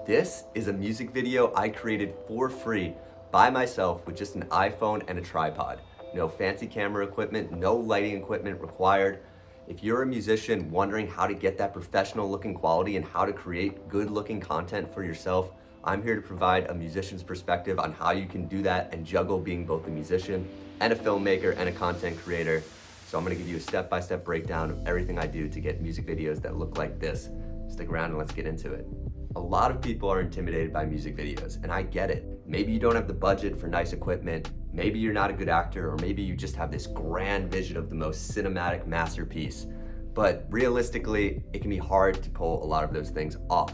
This is a music video I created for free by myself with just an iPhone and a tripod. No fancy camera equipment, no lighting equipment required. If you're a musician wondering how to get that professional looking quality and how to create good looking content for yourself, I'm here to provide a musician's perspective on how you can do that and juggle being both a musician and a filmmaker and a content creator. So I'm gonna give you a step-by-step breakdown of everything I do to get music videos that look like this. Stick around and let's get into it. A lot of people are intimidated by music videos, and I get it. Maybe you don't have the budget for nice equipment, maybe you're not a good actor, or maybe you just have this grand vision of the most cinematic masterpiece. But realistically, it can be hard to pull a lot of those things off.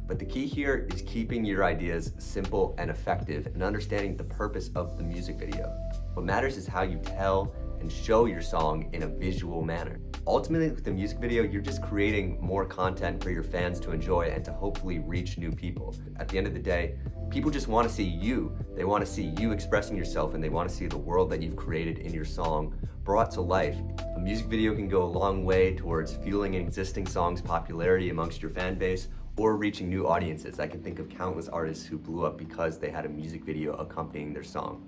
But the key here is keeping your ideas simple and effective and understanding the purpose of the music video. What matters is how you tell and show your song in a visual manner. Ultimately, with the music video, you're just creating more content for your fans to enjoy and to hopefully reach new people. At the end of the day, people just want to see you. They want to see you expressing yourself, and they want to see the world that you've created in your song brought to life. A music video can go a long way towards fueling an existing song's popularity amongst your fan base or reaching new audiences. I can think of countless artists who blew up because they had a music video accompanying their song.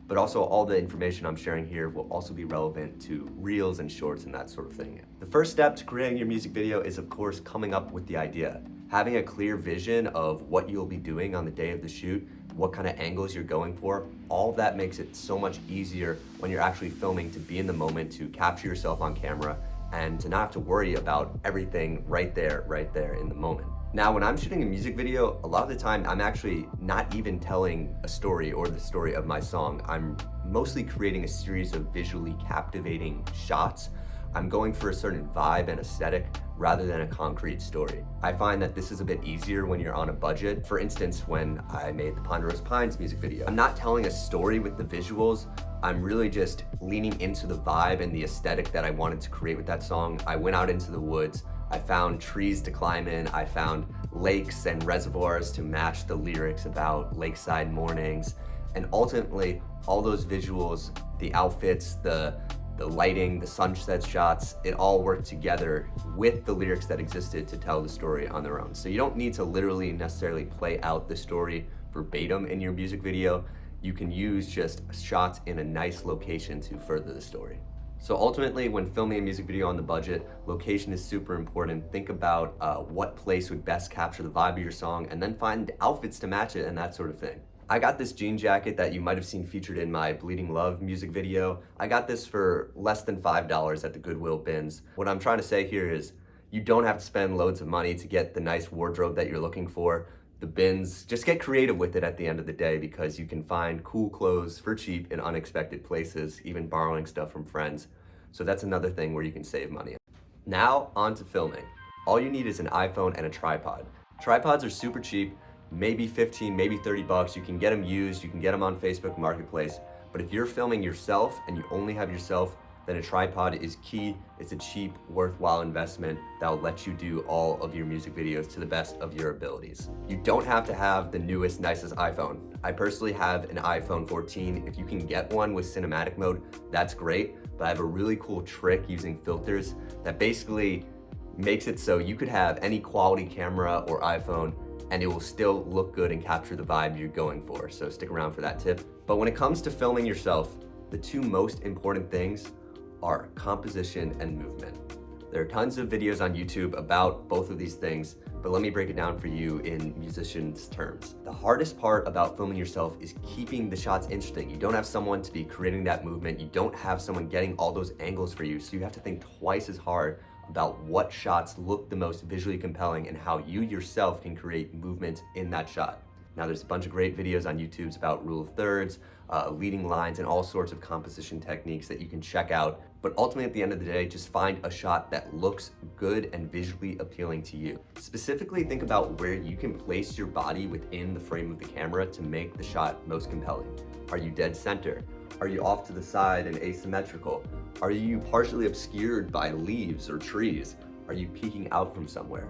But also all the information I'm sharing here will also be relevant to reels and shorts and that sort of thing. The first step to creating your music video is, of course, coming up with the idea. Having a clear vision of what you'll be doing on the day of the shoot, what kind of angles you're going for, all of that makes it so much easier when you're actually filming to be in the moment, to capture yourself on camera, and to not have to worry about everything right there in the moment. Now, when I'm shooting a music video, a lot of the time I'm actually not even telling a story or the story of my song. I'm mostly creating a series of visually captivating shots. I'm going for a certain vibe and aesthetic rather than a concrete story. I find that this is a bit easier when you're on a budget. For instance, when I made the Ponderosa Pines music video, I'm not telling a story with the visuals. I'm really just leaning into the vibe and the aesthetic that I wanted to create with that song. I went out into the woods. I found trees to climb in. I found lakes and reservoirs to match the lyrics about lakeside mornings. And ultimately, all those visuals, the outfits, the lighting, the sunset shots, it all worked together with the lyrics that existed to tell the story on their own. So you don't need to literally necessarily play out the story verbatim in your music video. You can use just shots in a nice location to further the story. So ultimately, when filming a music video on the budget, location is super important. Think about what place would best capture the vibe of your song, and then find outfits to match it and that sort of thing. I got this jean jacket that you might have seen featured in my Bleeding Love music video. I got this for less than $5 at the Goodwill bins. What I'm trying to say here is you don't have to spend loads of money to get the nice wardrobe that you're looking for. The bins, just get creative with it at the end of the day, because you can find cool clothes for cheap in unexpected places, even borrowing stuff from friends. So that's another thing where you can save money. Now, on to filming. All you need is an iPhone and a tripod. Tripods are super cheap, maybe 15, maybe 30 bucks. You can get them used, you can get them on Facebook Marketplace. But if you're filming yourself and you only have yourself, then a tripod is key. It's a cheap, worthwhile investment that will let you do all of your music videos to the best of your abilities. You don't have to have the newest, nicest iPhone. I personally have an iPhone 14. If you can get one with cinematic mode, that's great. But I have a really cool trick using filters that basically makes it so you could have any quality camera or iPhone and it will still look good and capture the vibe you're going for. So stick around for that tip. But when it comes to filming yourself, the two most important things are composition and movement. There are tons of videos on YouTube about both of these things, but let me break it down for you in musicians' terms. The hardest part about filming yourself is keeping the shots interesting. You don't have someone to be creating that movement. You don't have someone getting all those angles for you, so you have to think twice as hard about what shots look the most visually compelling and how you yourself can create movement in that shot. Now, there's a bunch of great videos on YouTube about rule of thirds, leading lines, and all sorts of composition techniques that you can check out. But ultimately, at the end of the day, just find a shot that looks good and visually appealing to you. Specifically, think about where you can place your body within the frame of the camera to make the shot most compelling. Are you dead center? Are you off to the side and asymmetrical? Are you partially obscured by leaves or trees? Are you peeking out from somewhere?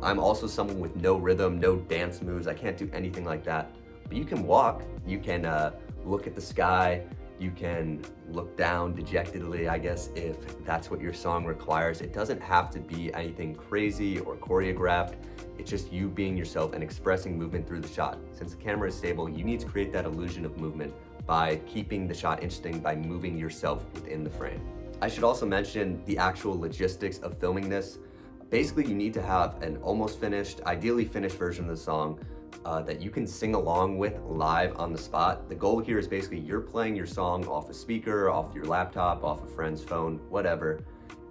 I'm also someone with no rhythm, no dance moves. I can't do anything like that. But you can walk, you can look at the sky, You can look down dejectedly, I guess, if that's what your song requires. It doesn't have to be anything crazy or choreographed. It's just you being yourself and expressing movement through the shot. Since the camera is stable, you need to create that illusion of movement by keeping the shot interesting by moving yourself within the frame. I should also mention the actual logistics of filming this. Basically, you need to have an almost finished, ideally finished version of the song that you can sing along with live on the spot. The goal here is basically you're playing your song off a speaker, off your laptop, off a friend's phone, whatever,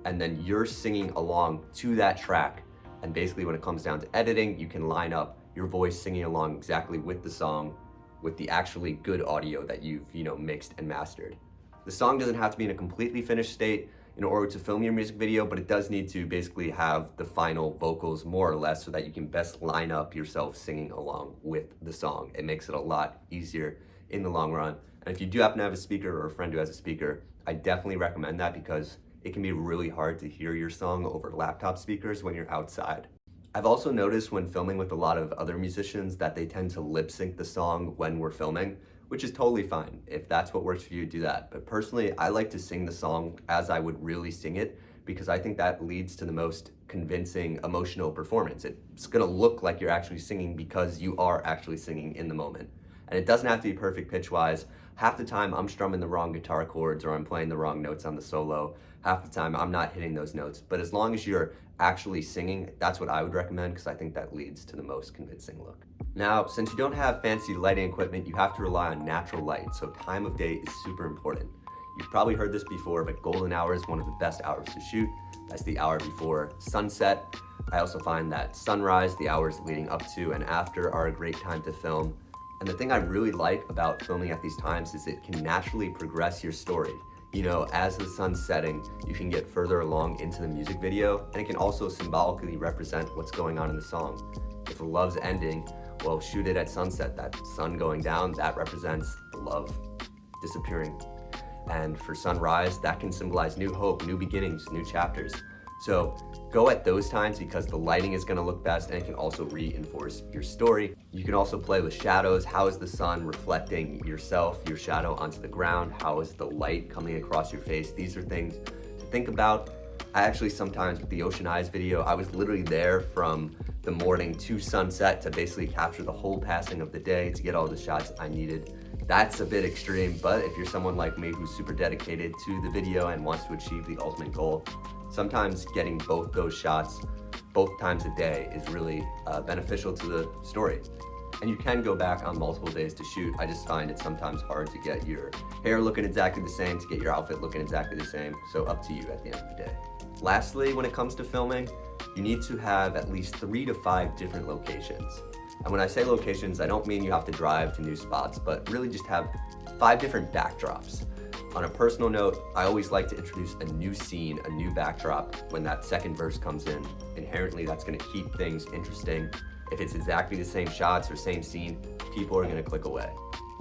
and then you're singing along to that track. And basically when it comes down to editing, you can line up your voice singing along exactly with the song, with the actually good audio that you've, mixed and mastered. The song doesn't have to be in a completely finished state in order to film your music video, but it does need to basically have the final vocals more or less so that you can best line up yourself singing along with the song. It makes it a lot easier in the long run. And if you do happen to have a speaker or a friend who has a speaker, I definitely recommend that because it can be really hard to hear your song over laptop speakers when you're outside. I've also noticed when filming with a lot of other musicians that they tend to lip sync the song when we're filming, which is totally fine. If that's what works for you, do that. But personally, I like to sing the song as I would really sing it because I think that leads to the most convincing emotional performance. It's gonna look like you're actually singing because you are actually singing in the moment. And it doesn't have to be perfect pitch-wise. Half the time I'm strumming the wrong guitar chords or I'm playing the wrong notes on the solo. Half the time I'm not hitting those notes. But as long as you're actually singing, that's what I would recommend because I think that leads to the most convincing look. Now, since you don't have fancy lighting equipment, you have to rely on natural light, so time of day is super important. You've probably heard this before, but golden hour is one of the best hours to shoot. That's the hour before sunset. I also find that sunrise, the hours leading up to and after, are a great time to film. And the thing I really like about filming at these times is it can naturally progress your story. As the sun's setting, you can get further along into the music video, and it can also symbolically represent what's going on in the song. If the love's ending, well, shoot it at sunset. That sun going down, that represents the love disappearing. And for sunrise, that can symbolize new hope, new beginnings, new chapters. So go at those times because the lighting is gonna look best and it can also reinforce your story. You can also play with shadows. How is the sun reflecting yourself, your shadow onto the ground? How is the light coming across your face? These are things to think about. I actually sometimes with the Ocean Eyes video, I was literally there from the morning to sunset to basically capture the whole passing of the day to get all the shots I needed. That's a bit extreme, but if you're someone like me who's super dedicated to the video and wants to achieve the ultimate goal, sometimes getting both those shots both times a day is really beneficial to the story. And you can go back on multiple days to shoot. I just find it sometimes hard to get your hair looking exactly the same, to get your outfit looking exactly the same. So up to you at the end of the day. Lastly, when it comes to filming, you need to have at least 3 to 5 different locations. And when I say locations, I don't mean you have to drive to new spots, but really just have 5 different backdrops. On a personal note, I always like to introduce a new scene, a new backdrop when that second verse comes in. Inherently, that's gonna keep things interesting. If it's exactly the same shots or same scene, people are gonna click away.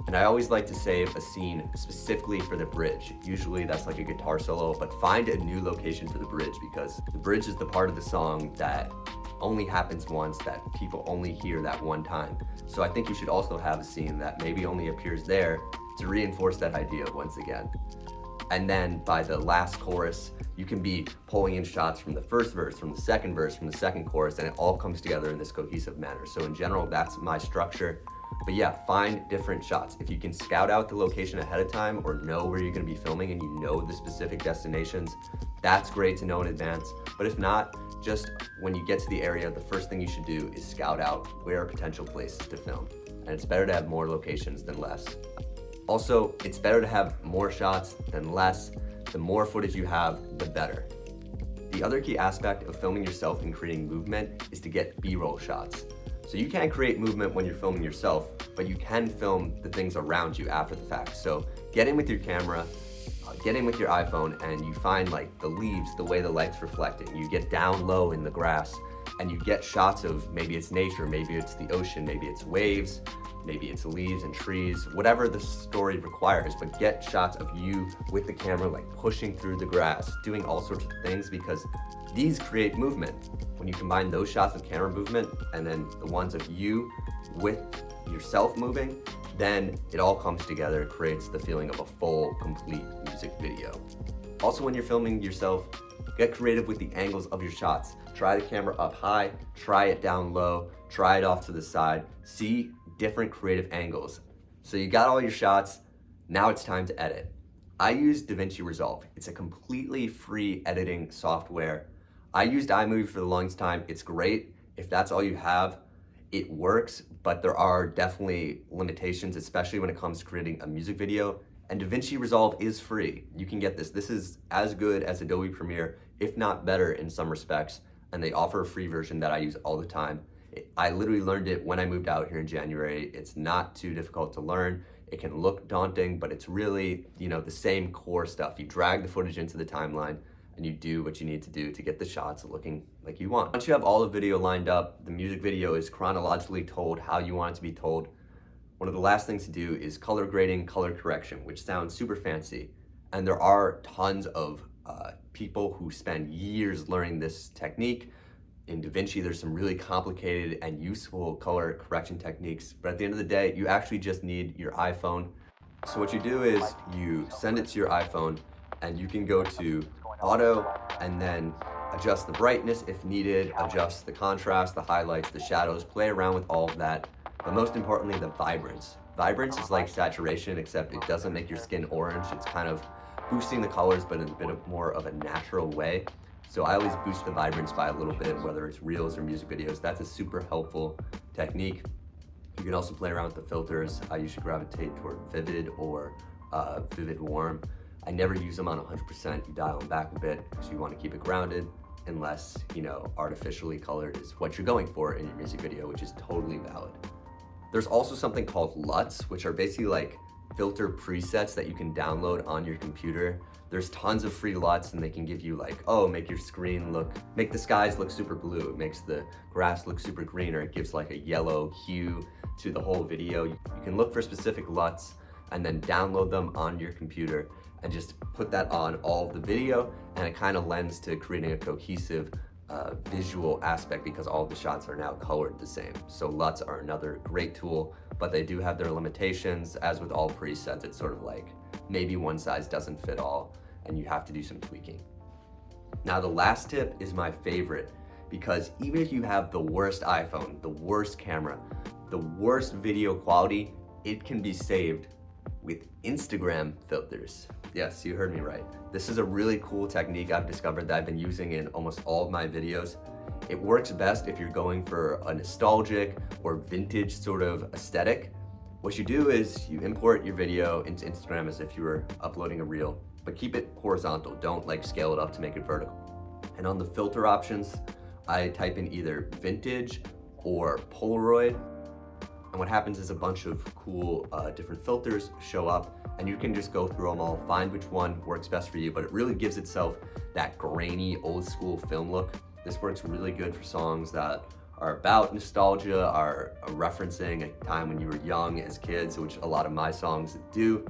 And I always like to save a scene specifically for the bridge. Usually that's like a guitar solo, but find a new location for the bridge because the bridge is the part of the song that only happens once, that people only hear that one time. So I think you should also have a scene that maybe only appears there to reinforce that idea once again. And then by the last chorus, you can be pulling in shots from the first verse, from the second verse, from the second chorus, and it all comes together in this cohesive manner. So in general, that's my structure. But yeah, find different shots. If you can scout out the location ahead of time or know where you're gonna be filming and you know the specific destinations, that's great to know in advance. But if not, just when you get to the area, the first thing you should do is scout out where are potential places to film. And it's better to have more locations than less. Also, it's better to have more shots than less. The more footage you have, the better. The other key aspect of filming yourself and creating movement is to get B-roll shots. So you can't create movement when you're filming yourself, but you can film the things around you after the fact. So get in with your camera, get in with your iPhone, and you find like the leaves, the way the light's reflecting. You get down low in the grass and you get shots of maybe it's nature, maybe it's the ocean, maybe it's waves, maybe it's leaves and trees, whatever the story requires, but get shots of you with the camera like pushing through the grass, doing all sorts of things because these create movement. When you combine those shots of camera movement and then the ones of you with yourself moving, then it all comes together, creates the feeling of a full, complete music video. Also, when you're filming yourself, get creative with the angles of your shots. Try the camera up high, try it down low, try it off to the side. See different creative angles. So you got all your shots, now it's time to edit. I use DaVinci Resolve. It's a completely free editing software. I used iMovie for the longest time. It's great. If that's all you have, it works, but there are definitely limitations, especially when it comes to creating a music video. And DaVinci Resolve is free. You can get this. This is as good as Adobe Premiere, if not better in some respects. And they offer a free version that I use all the time. I literally learned it when I moved out here in January. It's not too difficult to learn. It can look daunting, but it's really, the same core stuff. You drag the footage into the timeline and you do what you need to do to get the shots looking like you want. Once you have all the video lined up, the music video is chronologically told how you want it to be told. One of the last things to do is color grading, color correction, which sounds super fancy. And there are tons of people who spend years learning this technique. In DaVinci, there's some really complicated and useful color correction techniques, but at the end of the day, you actually just need your iPhone. So what you do is you send it to your iPhone and you can go to auto and then adjust the brightness if needed, adjust the contrast, the highlights, the shadows, play around with all of that. But most importantly, the vibrance. Vibrance is like saturation, except it doesn't make your skin orange. It's kind of boosting the colors, but in a bit more of a natural way. So I always boost the vibrance by a little bit, whether it's reels or music videos. That's a super helpful technique. You can also play around with the filters. I usually gravitate toward vivid or vivid warm. I never use them on 100%. You dial them back a bit because you want to keep it grounded, unless, artificially colored is what you're going for in your music video, which is totally valid. There's also something called LUTs, which are basically like filter presets that you can download on your computer. There's tons of free LUTs and they can give you like, make the skies look super blue. It makes the grass look super green, or it gives like a yellow hue to the whole video. You can look for specific LUTs and then download them on your computer and just put that on all of the video, and it kind of lends to creating a cohesive visual aspect because all of the shots are now colored the same. So LUTs are another great tool, but they do have their limitations. As with all presets, it's sort of like maybe one size doesn't fit all and you have to do some tweaking. Now the last tip is my favorite, because even if you have the worst iPhone, the worst camera, the worst video quality, it can be saved with Instagram filters. Yes, you heard me right. This is a really cool technique I've discovered that I've been using in almost all of my videos. It works best if you're going for a nostalgic or vintage sort of aesthetic. What you do is you import your video into Instagram as if you were uploading a reel, but keep it horizontal. Don't scale it up to make it vertical. And on the filter options, I type in either vintage or Polaroid. And what happens is a bunch of cool different filters show up, and you can just go through them all, find which one works best for you, but it really gives itself that grainy, old school film look. This works really good for songs that are about nostalgia, are referencing a time when you were young as kids, which a lot of my songs do.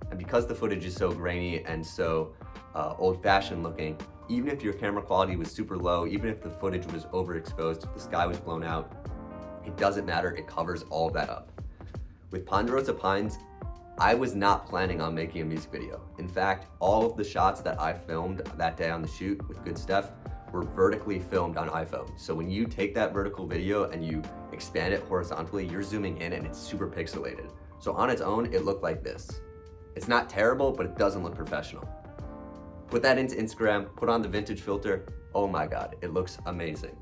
And because the footage is so grainy and so old-fashioned looking, even if your camera quality was super low, even if the footage was overexposed, if the sky was blown out, it doesn't matter, it covers all of that up. With Ponderosa Pines, I was not planning on making a music video. In fact, all of the shots that I filmed that day on the shoot with Good Stuff were vertically filmed on iPhone. So when you take that vertical video and you expand it horizontally, you're zooming in and it's super pixelated. So on its own, it looked like this. It's not terrible, but it doesn't look professional. Put that into Instagram, put on the vintage filter, oh my God, it looks amazing.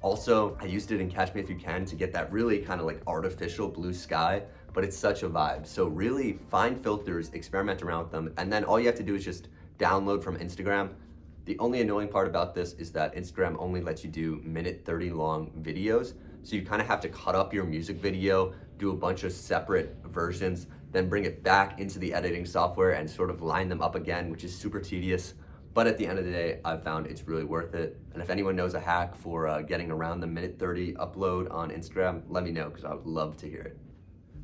Also, I used it in Catch Me If You Can to get that really kind of artificial blue sky, but it's such a vibe. So really find filters, experiment around with them, and then all you have to do is just download from Instagram. The only annoying part about this is that Instagram only lets you do 1:30 long videos. So you kind of have to cut up your music video, do a bunch of separate versions, then bring it back into the editing software and sort of line them up again, which is super tedious. But at the end of the day, I've found it's really worth it. And if anyone knows a hack for getting around the 1:30 upload on Instagram, let me know, because I would love to hear it.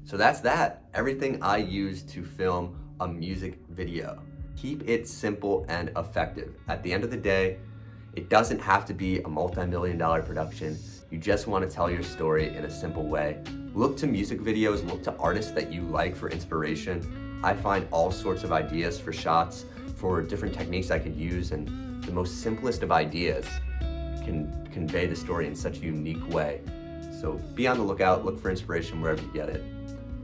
So that's that. Everything I use to film a music video. Keep it simple and effective. At the end of the day, it doesn't have to be a multi-million-dollar production. You just want to tell your story in a simple way. Look to music videos, look to artists that you like for inspiration. I find all sorts of ideas for shots, for different techniques I could use, and the most simplest of ideas can convey the story in such a unique way. So be on the lookout, look for inspiration wherever you get it.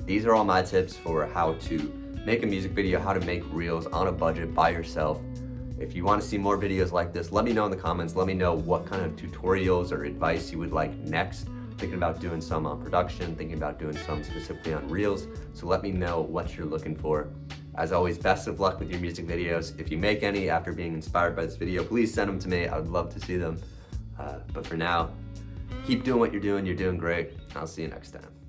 These are all my tips for how to make a music video, how to make reels on a budget by yourself. If you want to see more videos like this, let me know in the comments. Let me know what kind of tutorials or advice you would like next. Thinking about doing some on production, thinking about doing some specifically on reels. So let me know what you're looking for. As always, best of luck with your music videos. If you make any after being inspired by this video, please send them to me. I would love to see them. But for now, keep doing what you're doing. You're doing great. I'll see you next time.